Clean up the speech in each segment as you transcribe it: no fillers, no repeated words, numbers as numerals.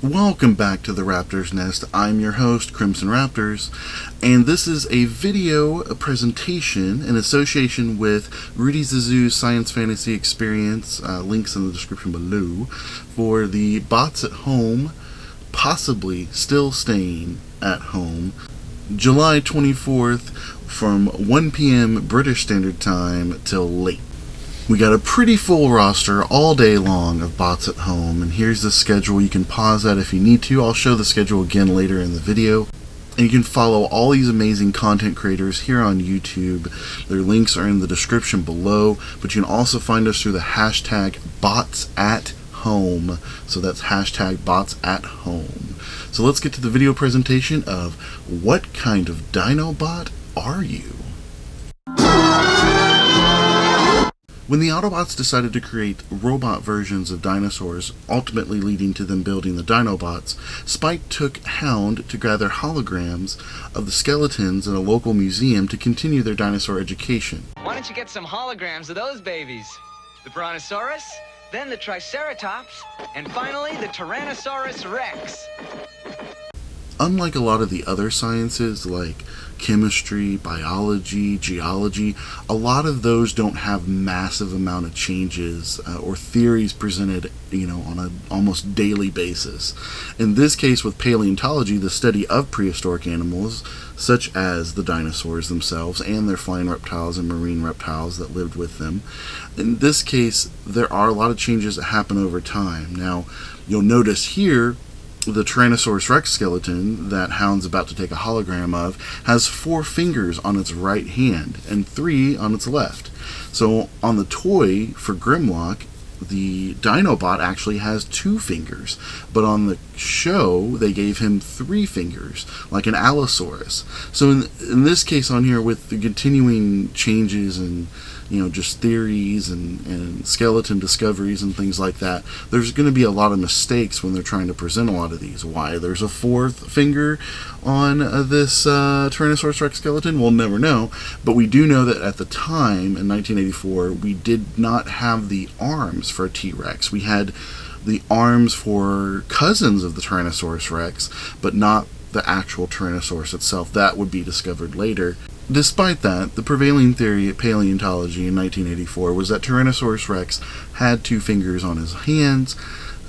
Welcome back to the Raptor's Nest. I'm your host, Crimson Raptors, and this is a video presentation in association with Rudy ZISSOU'S Science Fantasy Experience, links in the description below, for the BotsAtHome, possibly still staying at home, July 24th from 1 p.m. British Standard Time till late. We got a pretty full roster all day long of BotsAtHome, and here's the schedule. You can pause that if you need to. I'll show the schedule again later in the video. And you can follow all these amazing content creators here on YouTube. Their links are in the description below, but you can also find us through the hashtag BotsAtHome. So that's hashtag BotsAtHome. So let's get to the video presentation of what kind of Dinobot are you? When the Autobots decided to create robot versions of dinosaurs, ultimately leading to them building the Dinobots, Spike took Hound to gather holograms of the skeletons in a local museum to continue their dinosaur education. Why don't you get some holograms of those babies? The Brontosaurus, then the Triceratops, and finally the Tyrannosaurus Rex. Unlike a lot of the other sciences like chemistry, biology, geology, a lot of those don't have massive amount of changes or theories presented, on an almost daily basis. In this case, with paleontology, the study of prehistoric animals, such as the dinosaurs themselves and their flying reptiles and marine reptiles that lived with them, in this case, there are a lot of changes that happen over time. Now, you'll notice here, the Tyrannosaurus Rex skeleton that Hound's about to take a hologram of has 4 fingers on its right hand and 3 on its left. So on the toy for Grimlock, the Dinobot actually has 2 fingers, but on the show they gave him 3 fingers, like an Allosaurus. So in this case on here, with the continuing changes and just theories and skeleton discoveries and things like that, there's going to be a lot of mistakes when they're trying to present a lot of these. Why there's a 4th finger on this Tyrannosaurus Rex skeleton, we'll never know, but we do know that at the time, in 1984, we did not have the arms for a T-Rex. We had the arms for cousins of the Tyrannosaurus Rex, but not the actual Tyrannosaurus itself. That would be discovered later. Despite that, the prevailing theory at paleontology in 1984 was that Tyrannosaurus Rex had 2 fingers on his hands.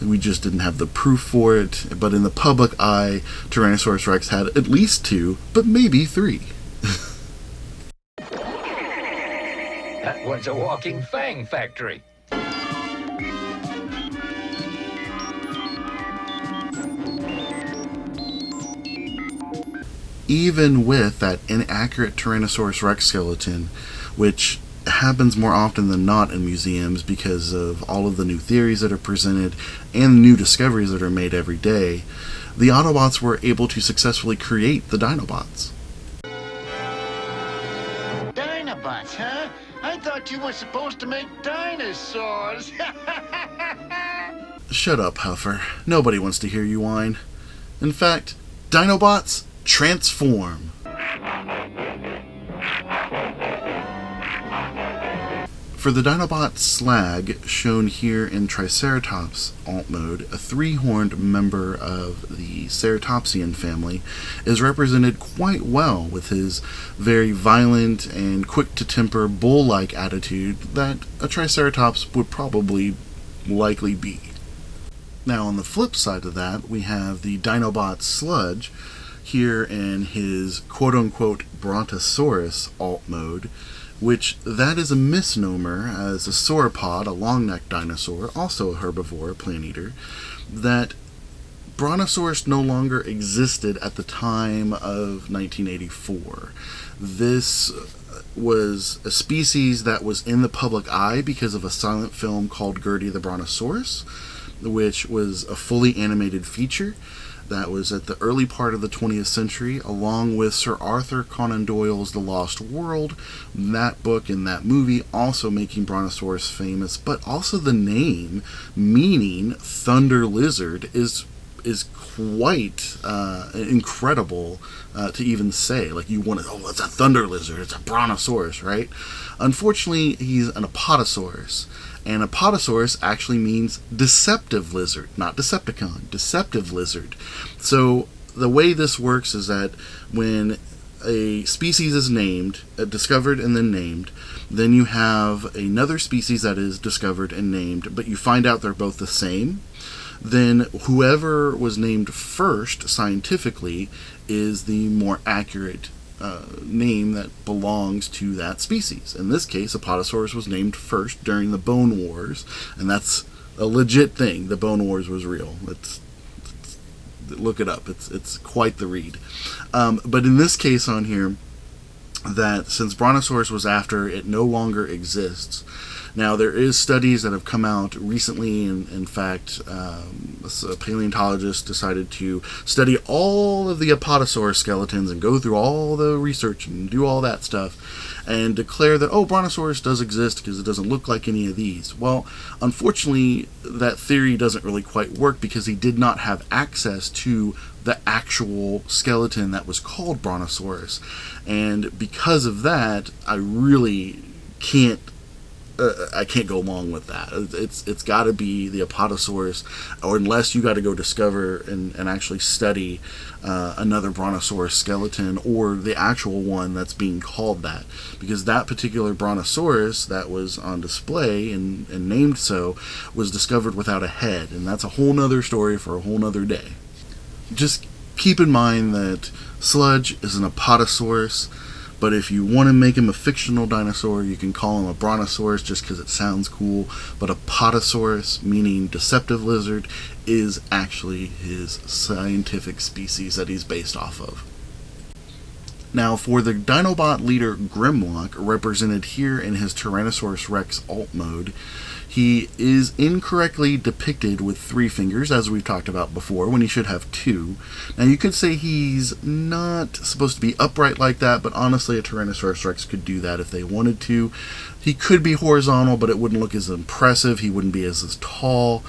We just didn't have the proof for it, but in the public eye, Tyrannosaurus Rex had at least 2, but maybe 3. That was a walking fang factory. Even with that inaccurate Tyrannosaurus Rex skeleton, which happens more often than not in museums because of all of the new theories that are presented and new discoveries that are made every day, the Autobots were able to successfully create the Dinobots. Dinobots, huh? I thought you were supposed to make dinosaurs. Shut up, Huffer. Nobody wants to hear you whine. In fact, Dinobots transform. For the Dinobot Slag, shown here in Triceratops alt mode, a 3-horned member of the Ceratopsian family, is represented quite well with his very violent and quick-to-temper bull-like attitude that a Triceratops would probably likely be. Now on the flip side of that, we have the Dinobot Sludge, here in his quote-unquote Brontosaurus alt mode, which that is a misnomer, as a sauropod, a long-necked dinosaur, also a herbivore, a plant-eater, that Brontosaurus no longer existed at the time of 1984. This was a species that was in the public eye because of a silent film called Gertie the Brontosaurus, which was a fully animated feature That was at the early part of the 20th century, along with Sir Arthur Conan Doyle's The Lost World. That book and that movie also making Brontosaurus famous, but also the name, meaning Thunder Lizard, is quite incredible to even say. Like, you want to, oh, it's a Thunder Lizard, it's a Brontosaurus, right? Unfortunately, he's an Apatosaurus. And Apatosaurus actually means deceptive lizard, not Decepticon, deceptive lizard. So the way this works is that when a species is named, discovered and then named, then you have another species that is discovered and named, but you find out they're both the same. Then whoever was named first scientifically is the more accurate name that belongs to that species. In this case, Apatosaurus was named first during the Bone Wars, and that's a legit thing. The Bone Wars was real. Look it up. It's quite the read. But in this case on here, that since Brontosaurus was after, it no longer exists. Now, there is studies that have come out recently, and in fact, a paleontologist decided to study all of the Apatosaurus skeletons and go through all the research and do all that stuff, and declare that, oh, Brontosaurus does exist because it doesn't look like any of these. Well, unfortunately, that theory doesn't really quite work because he did not have access to the actual skeleton that was called Brontosaurus. And because of that, I really can't go along with that. It's got to be the Apatosaurus, or unless you got to go discover and actually study another Brontosaurus skeleton, or the actual one that's being called that, because that particular Brontosaurus that was on display and named so was discovered without a head, and that's a whole nother story for a whole nother day. Just keep in mind that Sludge is an Apatosaurus. But if you want to make him a fictional dinosaur, you can call him a Brontosaurus just because it sounds cool. But Apatosaurus, meaning deceptive lizard, is actually his scientific species that he's based off of. Now, for the Dinobot leader Grimlock, represented here in his Tyrannosaurus Rex alt mode, he is incorrectly depicted with 3 fingers, as we've talked about before, when he should have 2. Now, you could say he's not supposed to be upright like that, but honestly, a Tyrannosaurus Rex could do that if they wanted to. He could be horizontal, but it wouldn't look as impressive. He wouldn't be as tall.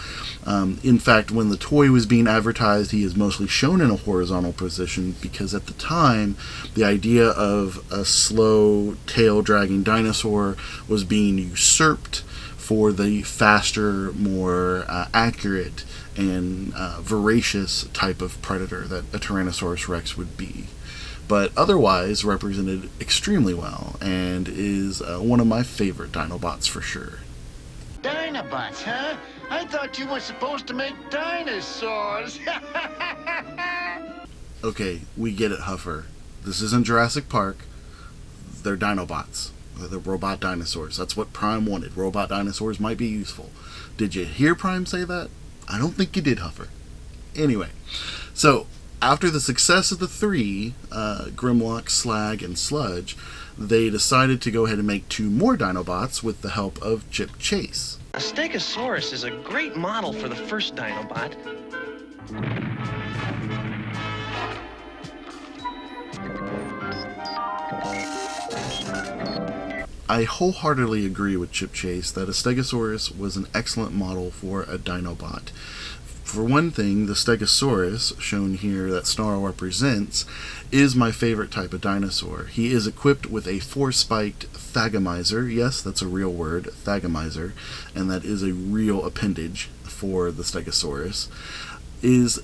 In fact, when the toy was being advertised, he is mostly shown in a horizontal position because at the time, the idea of a slow tail-dragging dinosaur was being usurped for the faster, more accurate, and voracious type of predator that a Tyrannosaurus Rex would be. But otherwise represented extremely well, and is one of my favorite Dinobots for sure. Dinobots, huh? I thought you were supposed to make dinosaurs. Okay, we get it, Huffer. This isn't Jurassic Park. They're Dinobots. The robot dinosaurs. That's what Prime wanted. Robot dinosaurs might be useful. Did you hear Prime say that? I don't think you did, Huffer. Anyway, so after the success of the 3, Grimlock, Slag, and Sludge, they decided to go ahead and make 2 more Dinobots with the help of Chip Chase. A Stegosaurus is a great model for the first Dinobot. I wholeheartedly agree with Chip Chase that a Stegosaurus was an excellent model for a Dinobot. For one thing, the Stegosaurus, shown here that Snarl represents, is my favorite type of dinosaur. He is equipped with a 4-spiked thagomizer. Yes, that's a real word, thagomizer, and that is a real appendage for the Stegosaurus. Is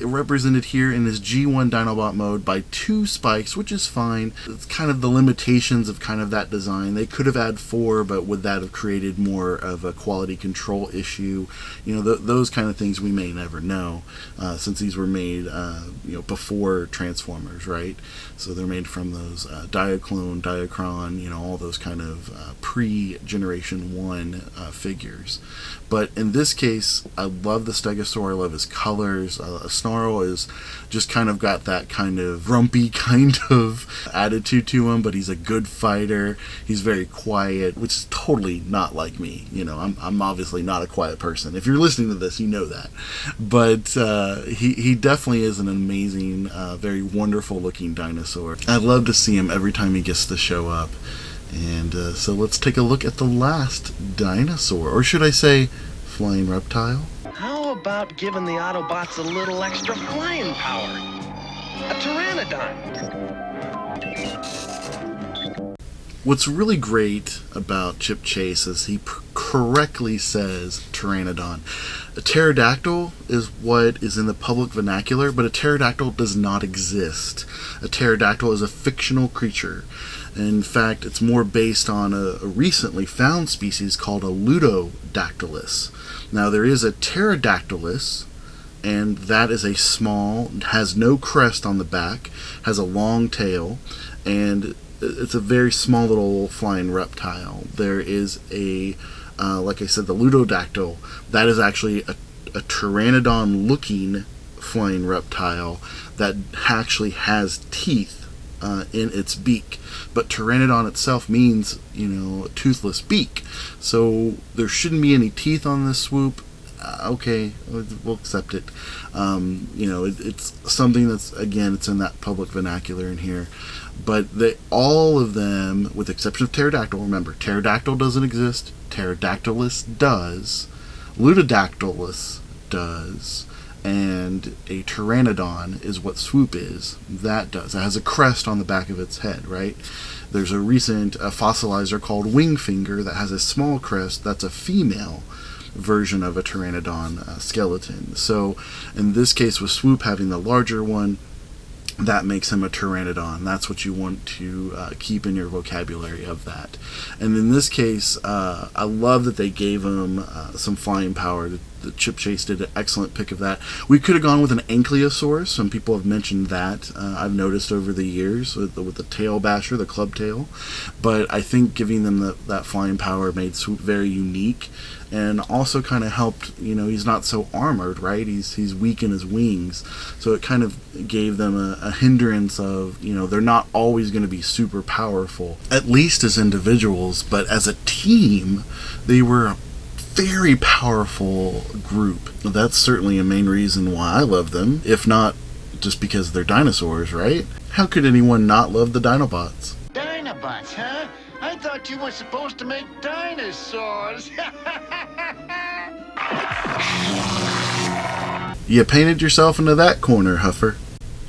represented here in his G1 Dinobot mode by 2 spikes, which is fine. It's kind of the limitations of kind of that design. They could have had 4, but would that have created more of a quality control issue? You know, those kind of things we may never know, since these were made, before Transformers, right? So they're made from those Diaclone, Diachron, all those kind of pre-Generation 1 figures. But in this case, I love the Stegosaur. I love his colors, Snarl is just kind of got that kind of grumpy kind of attitude to him, but he's a good fighter. He's very quiet, which is totally not like me. You know, I'm obviously not a quiet person. If you're listening to this, you know that. But he definitely is an amazing, very wonderful looking dinosaur. I love to see him every time he gets to show up. And so let's take a look at the last dinosaur, or should I say flying reptile. How about giving the Autobots a little extra flying power? A Pteranodon. What's really great about Chip Chase is he correctly says Pteranodon. A pterodactyl is what is in the public vernacular, but a pterodactyl does not exist. A pterodactyl is a fictional creature. In fact, it's more based on a recently found species called a Ludodactylus. Now, there is a Pterodactylus, and that is a small, has no crest on the back, has a long tail, and it's a very small little flying reptile. There is a, like I said, the Ludodactyl. That is actually a Pteranodon-looking flying reptile that actually has teeth in its beak. But Pteranodon itself means, you know, a toothless beak. So there shouldn't be any teeth on this swoop. Okay, we'll accept it. You know, it's something that's, again, it's in that public vernacular in here. But all of them, with the exception of Pterodactyl, remember, Pterodactyl doesn't exist. Pterodactylus does. Ludodactylus does. And a Pteranodon is what swoop is. That does. It has a crest on the back of its head, right? There's a recent fossilizer called Wingfinger that has a small crest. That's a female version of a Pteranodon skeleton. So in this case, with swoop having the larger one, that makes him a Pteranodon. That's what you want to keep in your vocabulary of that. And in this case, I love that they gave him some flying power. The Chip Chase did an excellent pick of that. We could have gone with an Ankylosaurus. Some people have mentioned that. I've noticed over the years with the tail basher, the club tail. But I think giving them that flying power made Swoop very unique, and also kind of helped, you know, he's not so armored, right? He's weak in his wings. So it kind of gave them a hindrance of, you know, they're not always going to be super powerful, at least as individuals, but as a team, they were a very powerful group. That's certainly a main reason why I love them, if not just because they're dinosaurs, right? How could anyone not love the Dinobots? Dinobots, huh? I thought you were supposed to make dinosaurs. You painted yourself into that corner, Huffer.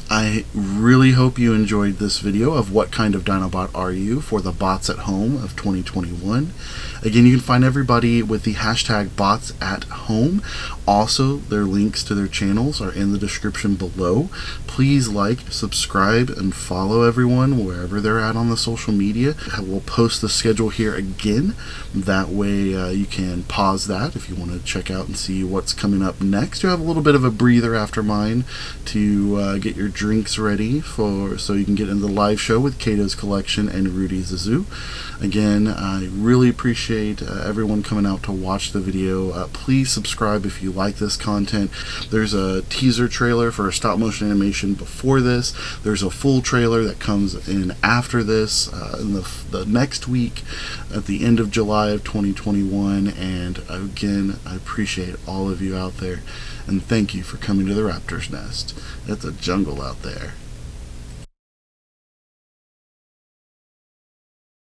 I really hope you enjoyed this video of what kind of Dinobot are you for the Bots at Home of 2021. Again, you can find everybody with the hashtag BotsAtHome. Also, their links to their channels are in the description below. Please like, subscribe, and follow everyone wherever they're at on the social media. We'll post the schedule here again. That way you can pause that if you want to check out and see what's coming up next. You have a little bit of a breather after mine to get your drinks ready so you can get into the live show with KATO'S Collection and Rudy's the Zoo. Again, I really appreciate everyone coming out to watch the video. Please subscribe if you like this content. There's a teaser trailer for a stop motion animation before this. There's a full trailer that comes in after this in the next week at the end of July of 2021. And again, I appreciate all of you out there, and thank you for coming to the Raptor's Nest. It's a jungle out there.